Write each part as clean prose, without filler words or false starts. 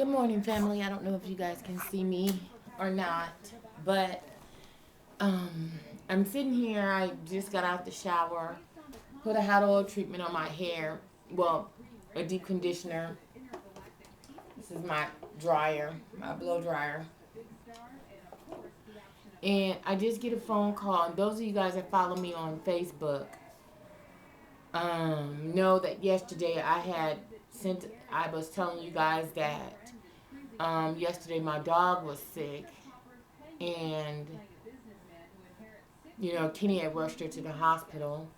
Good morning, family. I don't know if you guys can see me or not, but um, I'm sitting here. I just got out the shower, put a hot oil treatment on my hair. Well, a deep conditioner. This is my dryer, my blow dryer. And I just get a phone call. And those of you guys that follow me on Facebook know that yesterday I was telling you guys that yesterday my dog was sick. And Kenny had rushed her to the hospital,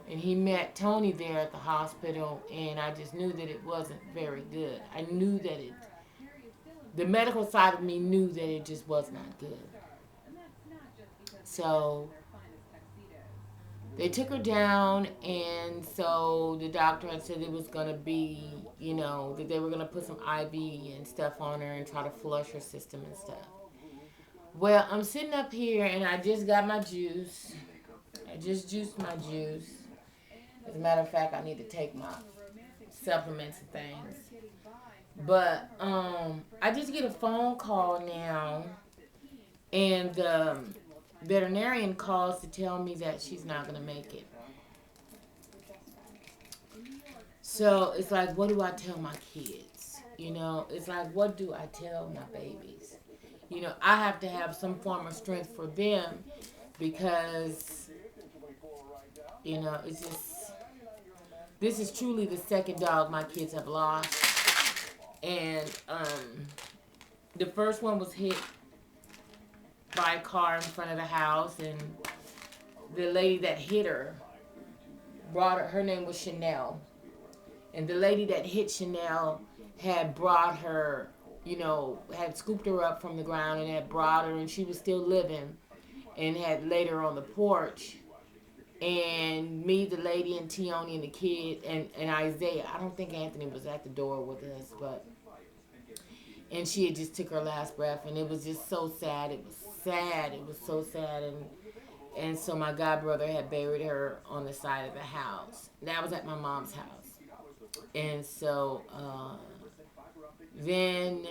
and he met Tony there at the hospital, and I just knew that it wasn't very good. I knew that the medical side of me knew that it just was not good. So they took her down, and so the doctor had said it was going to be, that they were going to put some IV and stuff on her and try to flush her system and stuff. Well, I'm sitting up here, and I just got my juice. I just juiced my juice. As a matter of fact, I need to take my supplements and things. But I just get a phone call now, and the veterinarian calls to tell me that she's not going to make it. So it's like, what do I tell my kids? It's like, what do I tell my babies? I have to have some form of strength for them because, it's just, this is truly the second dog my kids have lost. And the first one was hit by a car in front of the house, and the lady that hit her her name was Chanel. And the lady that hit Chanel had brought her, had scooped her up from the ground and had brought her, and she was still living, and had laid her on the porch. And me, the lady, and Tioni, and the kid, and Isaiah. I don't think Anthony was at the door with us, and she had just took her last breath, and it was just so sad. It was sad. It was so sad, and so my godbrother had buried her on the side of the house. That was at my mom's house. And so then,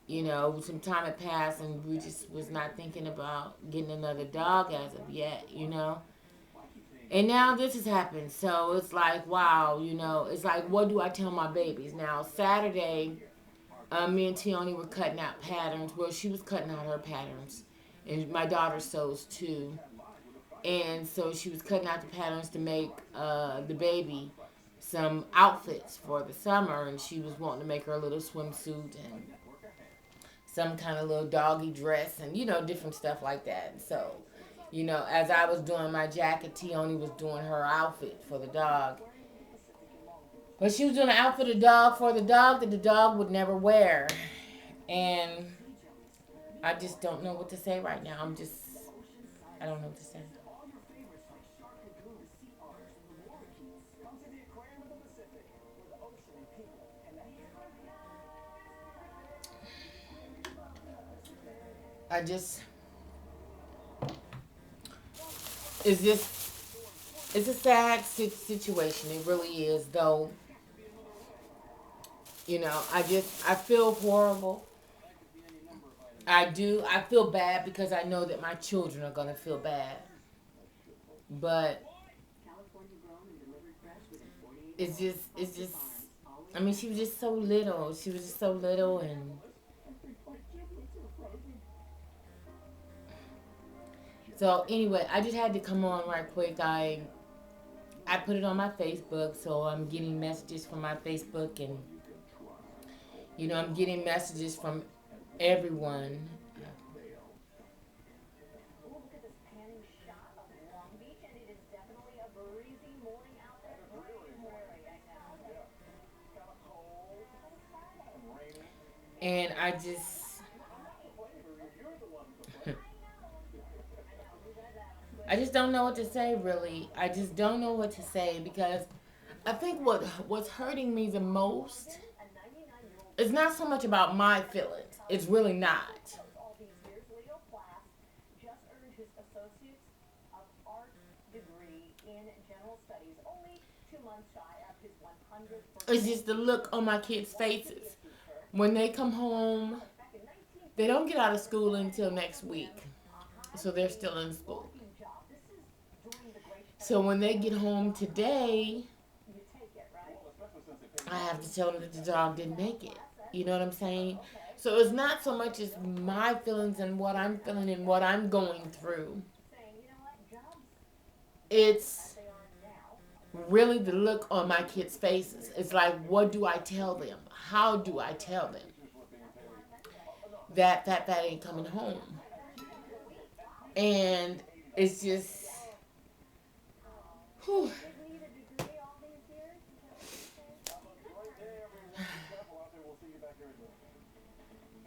some time had passed, and we just was not thinking about getting another dog as of yet, And now this has happened. So it's like, wow, it's like, what do I tell my babies? Now, Saturday, me and Tioni were cutting out patterns. Well, she was cutting out her patterns. And my daughter sews too. And so she was cutting out the patterns to make the baby some outfits for the summer. And she was wanting to make her a little swimsuit and some kind of little doggy dress and, different stuff like that. So, as I was doing my jacket, Tioni was doing her outfit for the dog. But she was doing an outfit for the dog that the dog would never wear. And I just don't know what to say right now. I don't know what to say. I just, it's just, it's a sad situation. It really is, though. I feel horrible. I do. I feel bad because I know that my children are going to feel bad. But it's just, I mean, she was just so little. She was just so little, and so anyway, I just had to come on right quick. I put it on my Facebook, so I'm getting messages from my Facebook, and I'm getting messages from everyone. And I just don't know what to say, really. I just don't know what to say because I think what's hurting me the most is not so much about my feelings. It's really not. It's just the look on my kids' faces. When they come home, they don't get out of school until next week. So they're still in school. So when they get home today, I have to tell them that the dog didn't make it. You know what I'm saying? So it's not so much as my feelings and what I'm feeling and what I'm going through. It's really the look on my kids' faces. It's like, what do I tell them? How do I tell them that ain't coming home? And it's just, whew.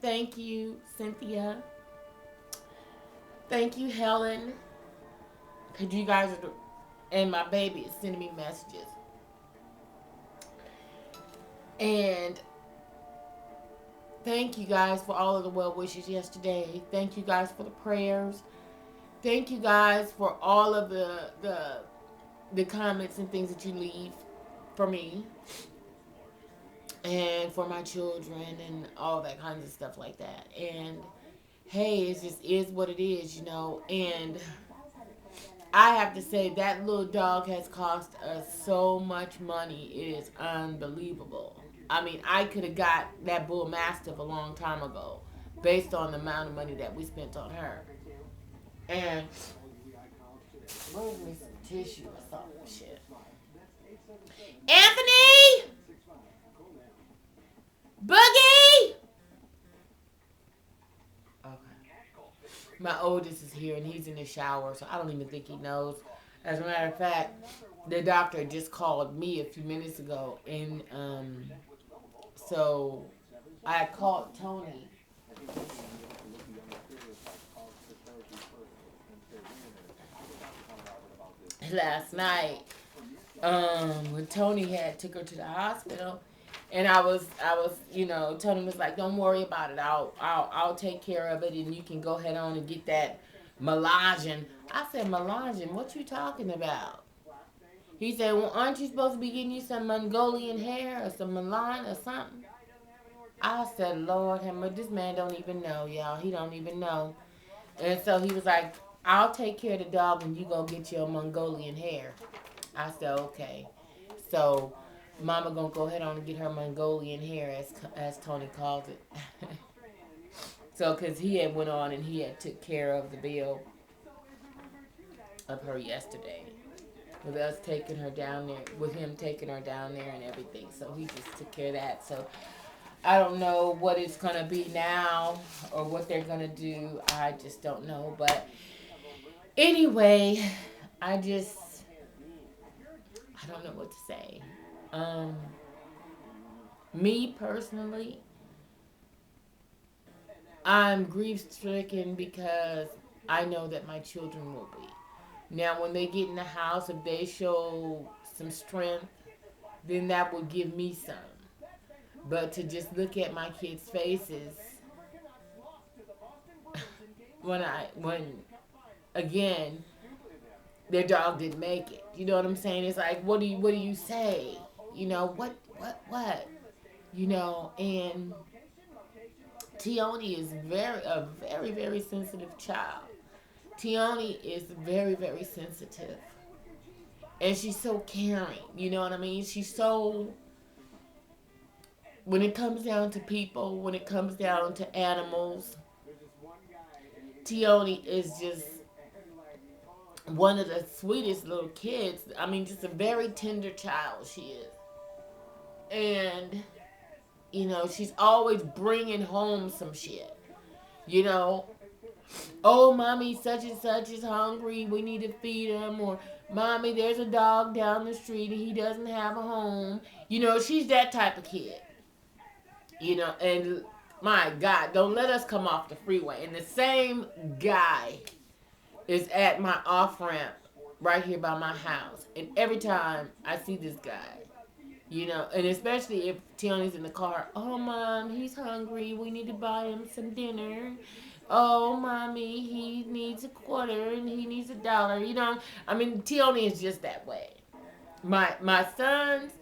Thank you, Cynthia. Thank you, Helen. Cause you guys are and my baby is sending me messages. And thank you guys for all of the well wishes yesterday. Thank you guys for the prayers. Thank you guys for all of the comments and things that you leave for me and for my children and all that kinds of stuff like that. And hey, it just is what it is, you know. And I have to say that little dog has cost us so much money. It is unbelievable. I mean, I could have got that bull mastiff a long time ago, based on the amount of money that we spent on her. And where's me some tissue or something? Shit. Anthony, Boogie. Okay. My oldest is here and he's in the shower, so I don't even think he knows. As a matter of fact, the doctor just called me a few minutes ago, and so I called Tony last night. When Tony had took her to the hospital, and Tony was like, "Don't worry about it. I'll take care of it, and you can go head on and get that Milani." I said, "Milani? What you talking about?" He said, "Well, aren't you supposed to be getting you some Mongolian hair or some Milan or something?" I said, "Lord, this man don't even know, y'all. He don't even know." And so he was like, "I'll take care of the dog, and you go get your Mongolian hair." I said, "Okay." So Mama gonna go ahead on and get her Mongolian hair, as Tony calls it. So, cause he had went on and he had took care of the bill of her yesterday, with us taking her down there, with him taking her down there and everything. So he just took care of that. So I don't know what it's gonna be now or what they're gonna do. I just don't know. But anyway, I don't know what to say. Um, Me personally, I'm grief stricken because I know that my children will be. Now, when they get in the house, if they show some strength, then that will give me some. But to just look at my kids' faces when again their dog didn't make it. You know what I'm saying? It's like, what do you say? You know what? You know, and Tioni is a very very sensitive child. Tioni is very very sensitive, and she's so caring. You know what I mean? She's so, when it comes down to people, when it comes down to animals, Tioni is just one of the sweetest little kids. I mean, just a very tender child she is. And, she's always bringing home some shit. You know, oh, mommy, such and such is hungry. We need to feed him. Or, mommy, there's a dog down the street and he doesn't have a home. She's that type of kid. And my God, don't let us come off the freeway. And the same guy is at my off ramp right here by my house. And every time I see this guy, and especially if Tiani's in the car, oh, mom, he's hungry. We need to buy him some dinner. Oh, mommy, he needs a quarter and he needs $1. I mean, Tiani is just that way. My sons,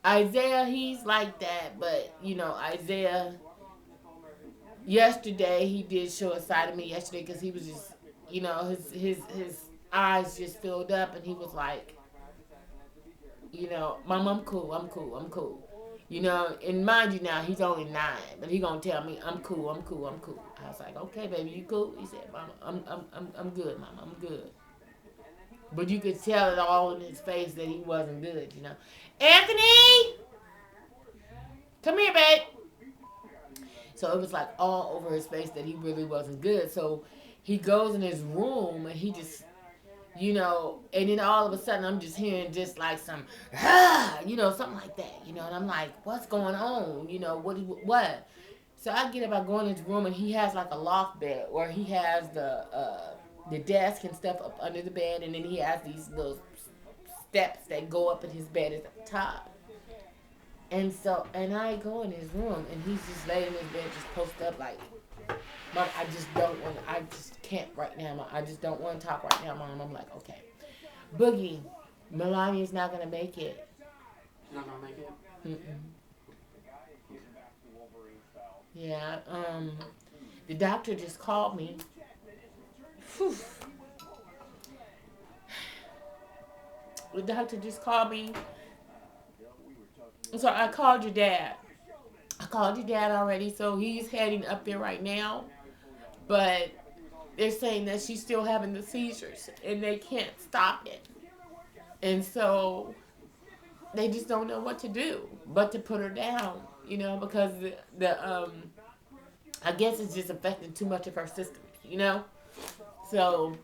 Isaiah, he's like that, but Isaiah. Yesterday, he did show a side of me yesterday because he was just, his eyes just filled up, and he was like, Mom, I'm cool, I'm cool, I'm cool. And mind you, now he's only 9, but he gonna tell me I'm cool, I'm cool, I'm cool. I was like, okay, baby, you cool? He said, Mama, I'm good, Mama, I'm good. But you could tell it all in his face that he wasn't good. Anthony, come here, babe. So it was like all over his face that he really wasn't good. So he goes in his room and he just, and then all of a sudden I'm just hearing just like some, something like that, and I'm like, what's going on? What? So I get up, I go in his room, and he has like a loft bed where he has the desk and stuff up under the bed, and then he has these little steps that go up in his bed at the top. And I go in his room, and he's just laying in his bed, just post up like, Mom, I just can't right now, Mom. I just don't want to talk right now, Mom. I'm like, okay. Boogie, Milani is not going to make it. Not going to make it? Mm-mm. Yeah, the doctor just called me. Whew. The doctor just called me. So I called your dad. I called your dad already, so he's heading up there right now. But they're saying that she's still having the seizures, and they can't stop it. And so they just don't know what to do but to put her down, because the I guess it's just affecting too much of her system, So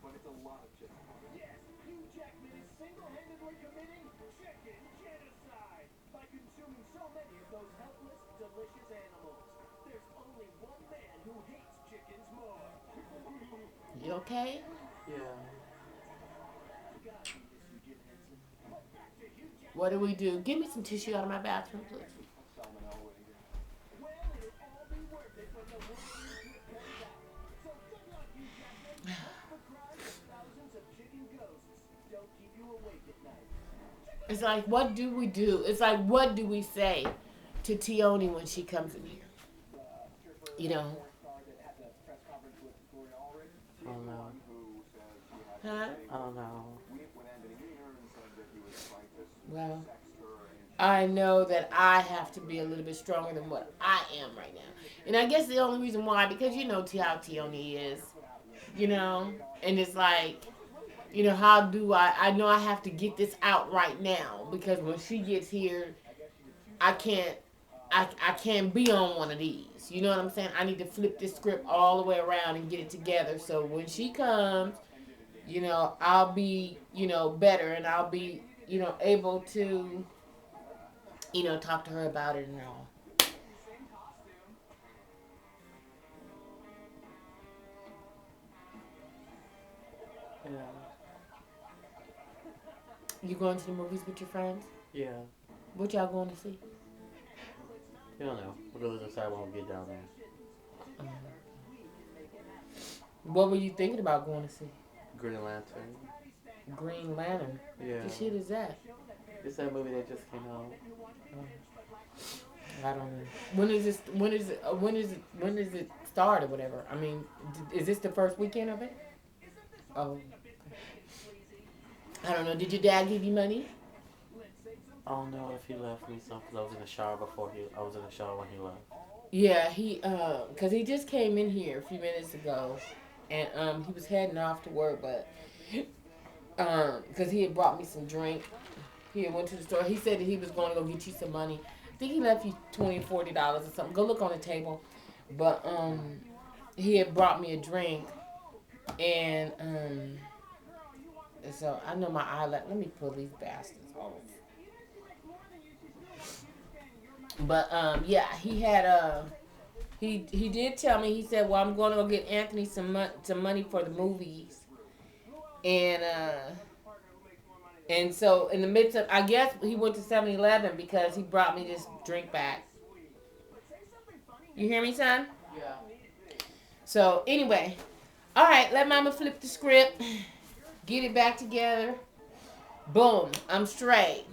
you okay? Yeah. What do we do? Give me some tissue out of my bathroom, please. It's like, what do we do? It's like, what do we say to Tioni when she comes in here? I don't know. Huh? I don't know. Well, I know that I have to be a little bit stronger than what I am right now. And I guess the only reason why, because how Tioni is, and it's like, how do I know I have to get this out right now, because when she gets here, I can't be on one of these. You know what I'm saying? I need to flip this script all the way around and get it together. So when she comes, I'll be, better, and I'll be, able to, talk to her about it and all. Yeah. You going to the movies with your friends? Yeah. What y'all going to see? I don't know. We'll decide when we get down there. What were you thinking about going to see? Green Lantern. Green Lantern? Yeah. What shit is that? It's that movie that just came out. I don't know. When is it start or whatever? I mean, is this the first weekend of it? Oh. I don't know. Did your dad give you money? I don't know if he left me some, because I was in the shower I was in the shower when he left. Yeah, cause he just came in here a few minutes ago, and he was heading off to work, but cause he had brought me some drink. He had went to the store. He said that he was going to go get you some money. I think he left you $20, $40 or something. Go look on the table. But he had brought me a drink, and so I know my eyelash. Let me pull these bastards off. But yeah, he had he did tell me. He said, "Well, I'm going to go get Anthony some money for the movies," and so in the midst of, I guess he went to 7-Eleven because he brought me this drink back. You hear me, son? Yeah. So anyway, all right, let Mama flip the script, get it back together. Boom, I'm straight.